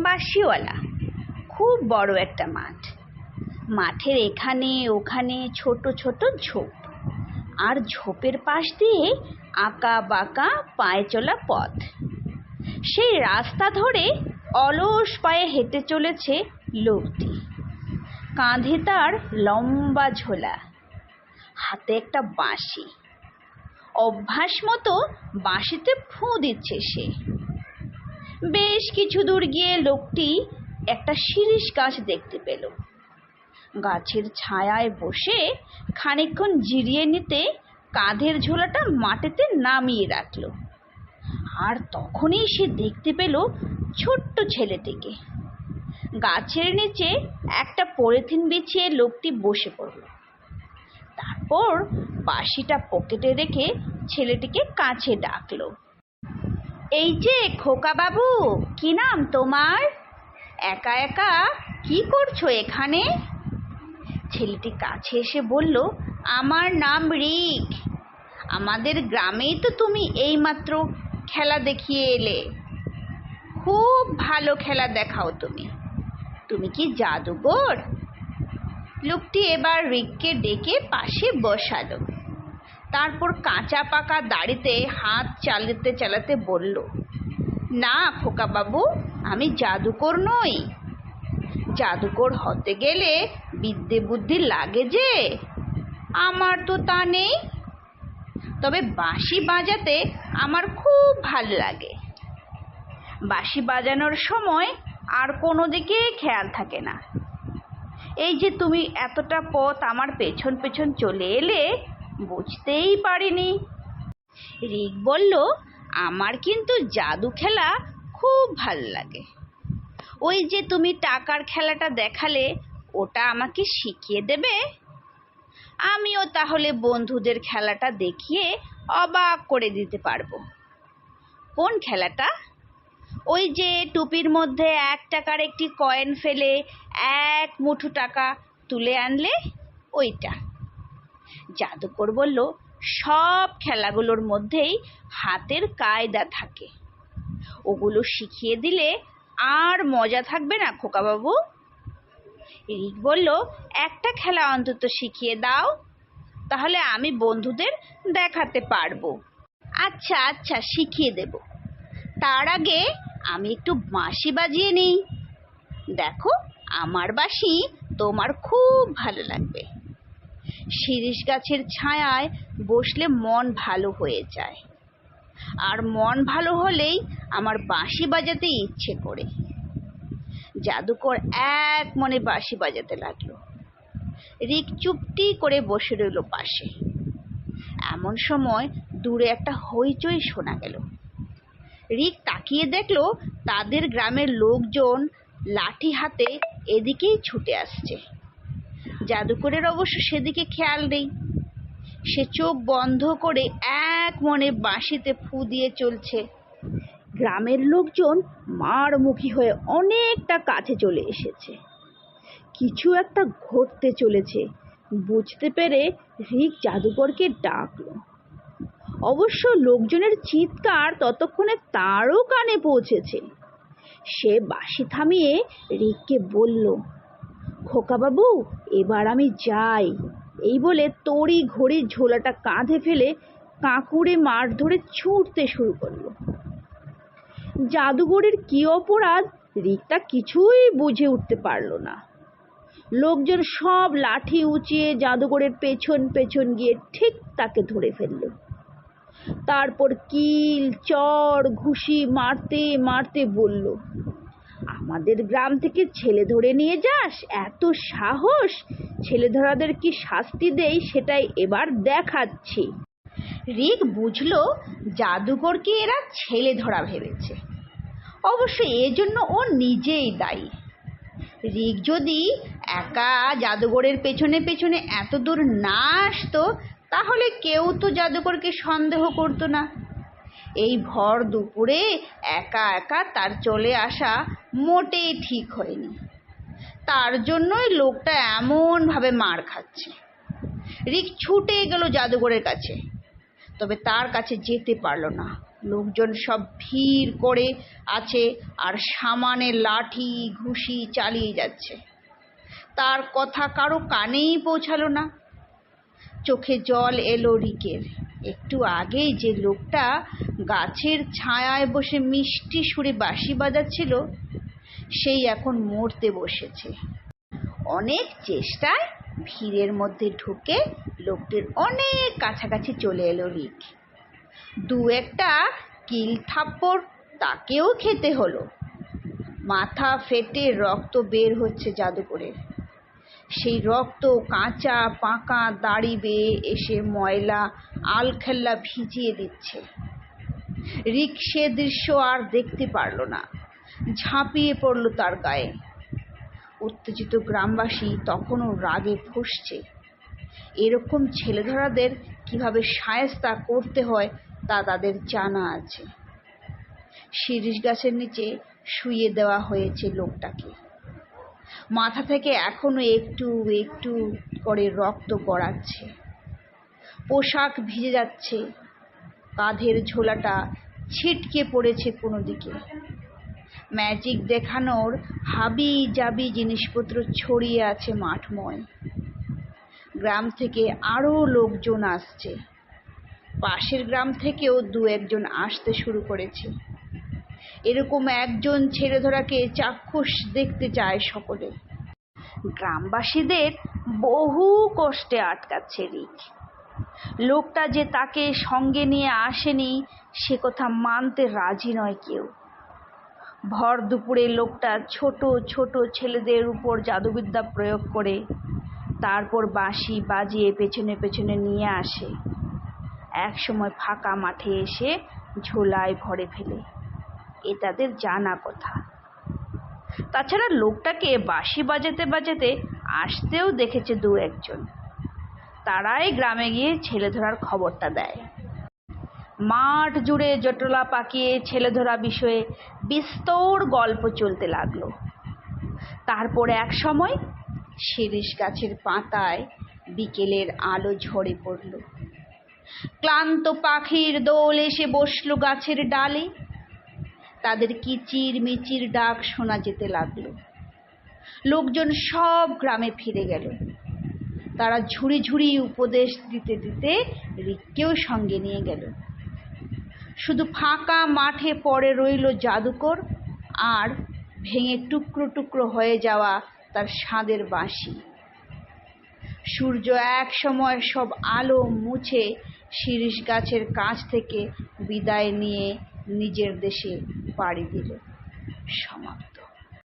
বাঁশিওয়ালা। খুব বড় একটা মাঠ। মাঠের এখানে ওখানে ছোট ছোট ঝোপ, আর ঝোপের পাশ দিয়ে আঁকা বাঁকা পায়ে চলা পথ। সেই রাস্তা ধরে অলস পায়ে হেঁটে চলেছে লোকটি। কাঁধে তার লম্বা ঝোলা, হাতে একটা বাঁশি। অভ্যাস মতো বাঁশিতে ফুঁ দিচ্ছে সে। বেশ কিছু দূর গিয়ে লোকটি একটা শিরীষ গাছ দেখতে পেল। গাছের ছায়ায় বসে খানিকক্ষণ জিরিয়ে নিতে কাঁধের ঝোলাটা মাটিতে নামিয়ে রাখলো। আর তখনই সে দেখতে পেল ছোট্ট ছেলেটিকে। গাছের নিচে একটা পলিথিন বিছিয়ে লোকটি বসে পড়ল। তারপর বাঁশিটা পকেটে রেখে ছেলেটিকে কাছে ডাকলো। এই যে খোকা বাবু, কি নাম তোমার? একা একা কি করছো এখানে? ছেলেটি কাছে এসে বলল, আমার নাম রিক। আমাদের গ্রামেই তো তুমি এইমাত্র খেলা দেখিয়ে এলে। খুব ভালো খেলা দেখাও তুমি। তুমি কি জাদুকর? লোকটি এবার রিককে ডেকে পাশে বসালো। তারপর কাঁচা পাকা দাড়িতে হাত চালাতে চালাতে বলল, না খোকা বাবু, আমি জাদুকর নই। জাদুকর হতে গেলে বিদ্যে বুদ্ধি লাগে যে, আমার তো তা নেই। তবে বাঁশি বাজাতে আমার খুব ভালো লাগে। বাঁশি বাজানোর সময় আর কোনো দিকে খেয়াল থাকে না। এই যে তুমি এতটা পথ আমার পেছন পেছন চলে এলে, বুঝতেই পারিনি। রিক বলল, আমার কিন্তু জাদু খেলা খুব ভালো লাগে। ওই যে তুমি টাকার খেলাটা দেখালে, ওটা আমাকে শিখিয়ে দেবে? আমিও তাহলে বন্ধুদের খেলাটা দেখিয়ে অবাক করে দিতে পারবো। কোন খেলাটা? ওই যে টুপির মধ্যে 1 টাকার একটি কয়েন ফেলে 1 মুঠো টাকা তুলে আনলে, ওইটা। জাদুকর বলল, সব খেলাগুলোর মধ্যেই হাতের কায়দা থাকে। ওগুলো শিখিয়ে দিলে আর মজা থাকবে না খোকা বাবু। রিক বলল, একটা খেলা অন্তত শিখিয়ে দাও, তাহলে আমি বন্ধুদের দেখাতে পারবো। আচ্ছা আচ্ছা, শিখিয়ে দেব। তার আগে আমি একটু বাঁশি বাজিয়ে নিই। দেখো, আমার বাঁশি তোমার খুব ভালো লাগবে। শিরীষ গাছের ছায়ায় বসলে মন ভালো হয়ে যায়, আর মন ভালো হলেই আমার বাঁশি বাজাতে ইচ্ছে করে। জাদুকর এক মনে বাঁশি বাজাতে লাগলো। রিক চুপটি করে বসে রইল পাশে। এমন সময় দূরে একটা হইচই শোনা গেল। রিক তাকিয়ে দেখল তাদের গ্রামের লোকজন লাঠি হাতে এদিকেই ছুটে আসছে। জাদুকরের অবশ্য সেদিকে খেয়াল নেই। সে চোখ বন্ধ করে এক মনে বাঁশিতে ফু দিয়ে চলছে। গ্রামের লোকজন মারমুখী হয়ে অনেকটা কাছে চলে এসেছে। কিছু একটা ঘটতে চলেছে বুঝতে পেরে রিক জাদুকরকে ডাকলো। অবশ্য লোকজনের চিৎকার ততক্ষণে তারও কানে পৌঁছেছে। সে বাঁশি থামিয়ে রিককে বলল, খোকা বাবু, এবার আমি যাই। এই বলে তড়ি ঘড়ি ঝোলাটা কাঁধে ফেলে কাঁকুড়ে মাঠ ধরে ছুটতে শুরু করলো। জাদুকরের কি অপরাধ রিক তা কিছুই বুঝে উঠতে পারল না। লোকজন সব লাঠি উঁচিয়ে জাদুকরের পেছন পেছন গিয়ে ঠিক তাকে ধরে ফেলল। তারপর কিল চড় ঘুষি মারতে মারতে বলল, আমাদের গ্রাম থেকে ছেলে ধরে নিয়ে যাস? এত সাহস! ছেলে ধরাদের কি শাস্তি দেই সেটাই এবার দেখাচ্ছি। রিক বুঝলো জাদুকরকে এরা ছেলে ধরা ভেবেছে। অবশ্য এজন্য ও নিজেই দায়ী। রিক যদি একা জাদুকরের পেছনে পেছনে এত দূর না আসতো, তাহলে কেউ তো জাদুকরকে সন্দেহ করতো না। এই ভর দুপুরে একা একা তার চলে আসা মোটেই ঠিক হয়নি। তার জন্যই লোকটা এমনভাবে মার খাচ্ছে। রিক ছুটে গেল জাদুকরের কাছে, তবে তার কাছে যেতে পারল না। লোকজন সব ভিড় করে আছে আর সামানে লাঠি ঘুষি চালিয়ে যাচ্ছে। তার কথা কারো কানেই পৌঁছালো না। চোখে জল এলো রিকের। একটু আগেই যে লোকটা গাছের ছায়ায় বসে মিষ্টি সুরে বাঁশি বাজাচ্ছিল, সেই এখন মরতে বসেছে। অনেক চেষ্টায় ভিড়ের মধ্যে ঢুকে লোকটির অনেক কাছাকাছি চলে এলো রিক। দু একটা কিল থাপ্পড় তাকেও খেতে হলো। মাথা ফেটে রক্ত বের হচ্ছে জাদুকরের। সেই রক্ত কাঁচা পাকা দাড়ি বেয়ে এসে ময়লা আলখাল্লা ভিজিয়ে দিচ্ছে। রিক সে দৃশ্য আর দেখতে পারল না, ঝাঁপিয়ে পড়ল তার গায়ে। উত্তেজিত গ্রামবাসী তখনও রাগে ফুঁসছে। এরকম ছেলেধরাদের কিভাবে শায়েস্তা করতে হয় তা তাদের জানা আছে। শিরীষ গাছের নিচে শুইয়ে দেওয়া হয়েছে লোকটাকে। মাথা থেকে এখনো একটু একটু করে রক্ত গড়াচ্ছে। পোশাক ভিজে যাচ্ছে। কাঁধের ঝোলাটা ছিটকে পড়েছে কোনো দিকে। ম্যাজিক দেখানোর হাবি জাবি জিনিসপত্র ছড়িয়ে আছে মাঠময়। গ্রাম থেকে আরও লোকজন আসছে। পাশের গ্রাম থেকেও দু একজন আসতে শুরু করেছে। এরকম একজন ছেলেধরাকে চাক্ষুষ দেখতে চায় সকলে। গ্রামবাসীদের বহু কষ্টে আটকাচ্ছে রিক। লোকটা যে তাকে সঙ্গে নিয়ে আসেনি সে কথা মানতে রাজি নয় কেউ। ভর দুপুরে লোকটা ছোট ছোট ছেলেদের উপর জাদুবিদ্যা প্রয়োগ করে তারপর বাঁশি বাজিয়ে পেছনে পেছনে নিয়ে আসে। একসময় ফাঁকা মাঠে এসে ঝোলায় ভরে ফেলে। এ তাদের জানা কথা। তাছাড়া লোকটাকে বাঁশি বাজাতে বাজাতে আসতেও দেখেছে দু একজন। তারাই গ্রামে গিয়ে ছেলে ধরার খবরটা দেয়। মাঠ জুড়ে জটলা পাকিয়ে ছেলে ধরা বিষয়ে বিস্তর গল্প চলতে লাগলো। তারপর এক সময় শিরীষ গাছের পাতায় বিকেলের আলো ঝরে পড়ল। ক্লান্ত পাখির দল এসে বসলো গাছের ডালে। তাদের কিচির মিচির ডাক শোনা যেতে লাগলো। লোকজন সব গ্রামে ফিরে গেল। তারা ঝুড়ি ঝুড়ি উপদেশ দিতে দিতে রিককেও সঙ্গে নিয়ে গেল। শুধু ফাঁকা মাঠে পড়ে রইল জাদুকর আর ভেঙে টুকরো টুকরো হয়ে যাওয়া তার স্বাদের বাঁশি। সূর্য এক সময় সব আলো মুছে শিরীষ গাছের কাছ থেকে বিদায় নিয়ে নিজের দেশে পাড়ি দিল। সমাপ্ত।